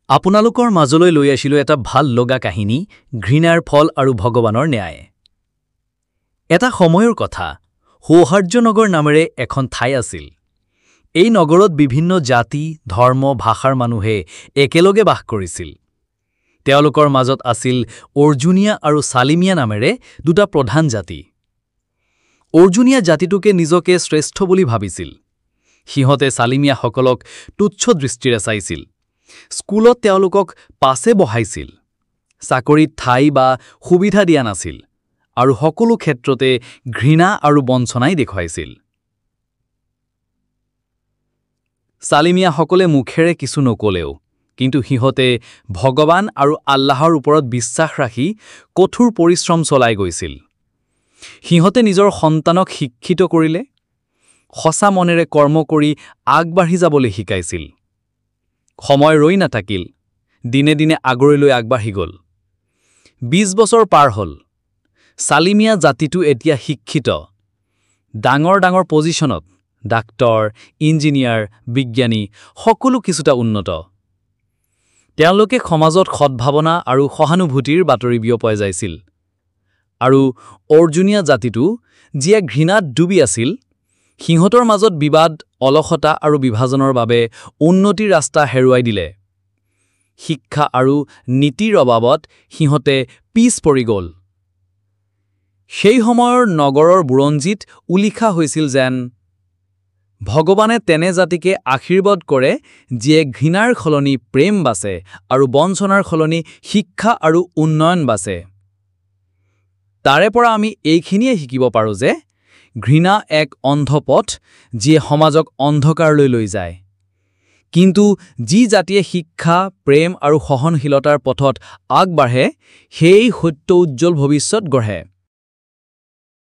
আপোনালোকৰ মাজলৈ লৈ আহিলোঁ এটা ভাল লগা কাহিনী ঘৃণাৰ ফল আৰু ভগৱানৰ ন্যায়। এটা সময়ৰ কথা, সৌহাৰ্যনগৰ নামেৰে এখন ঠাই আছিল। এই নগৰত বিভিন্ন জাতি, ধৰ্ম, ভাষাৰ মানুহে একেলগে বাস কৰিছিল। তেওঁলোকৰ মাজত আছিল অৰ্জুনীয়া আৰু চালিমিয়া নামেৰে দুটা প্ৰধান জাতি। অৰ্জুনীয়া জাতিটোকে নিজকে শ্ৰেষ্ঠ বুলি ভাবিছিল। সিহঁতে চালিমিয়াসকলক তুচ্ছ দৃষ্টিৰে চাইছিল। স্কুলত তেওঁলোকক পাছে বহাইছিল, চাকৰিত ঠাই বা সুবিধা দিয়া নাছিল, আৰু সকলো ক্ষেত্ৰতে ঘৃণা আৰু বঞ্চনাই দেখুৱাইছিল। চালিমিয়াসকলে মুখেৰে কিছু নকলেও, কিন্তু সিহঁতে ভগৱান আৰু আল্লাহৰ ওপৰত বিশ্বাস ৰাখি কঠোৰ পৰিশ্ৰম চলাই গৈছিল। সিহঁতে নিজৰ সন্তানক শিক্ষিত কৰিলে, সঁচা মনেৰে কৰ্ম কৰি আগবাঢ়ি যাবলৈ শিকাইছিল। সময় ৰৈ নাথাকিল, দিনে দিনে আগলৈ আগবাঢ়ি গ'ল। ২০ বছৰ পাৰ হ'ল। চালিমিয়া জাতিটো এতিয়া শিক্ষিত, ডাঙৰ ডাঙৰ পজিশ্যনত, ডাক্তৰ, ইঞ্জিনিয়াৰ, বিজ্ঞানী, সকলো কিছুটা উন্নত। তেওঁলোকে সমাজত সদ্ভাৱনা আৰু সহানুভূতিৰ বাতৰি বিয়পাই যাইছিল। আৰু অৰ্জুনীয়া জাতিটো, যিয়ে ঘৃণাত ডুবি আছিল, সিহঁতৰ মাজত বিবাদ, অলসতা আৰু বিভাজনৰ বাবে উন্নতিৰ ৰাস্তা হেৰুৱাই দিলে। শিক্ষা আৰু নীতিৰ অভাৱত সিহঁতে পিছ পৰি গ'ল। সেই সময়ৰ নগৰৰ বুৰঞ্জীত উল্লিখা হৈছিল যেন, ভগৱানে তেনে জাতিকে আশীৰ্বাদ কৰে যিয়ে ঘৃণাৰ সলনি প্ৰেম বাছে আৰু বঞ্চনাৰ সলনি শিক্ষা আৰু উন্নয়ন বাছে। তাৰে পৰা আমি এইখিনিয়ে শিকিব পাৰোঁ যে ঘৃণা এক অন্ধ পথ, যিয়ে সমাজক অন্ধকাৰলৈ লৈ যায়। কিন্তু যি জাতিয়ে শিক্ষা, প্ৰেম আৰু সহনশীলতাৰ পথত আগবাঢ়ে, সেই সত্য উজ্জ্বল ভৱিষ্যত গঢ়ে।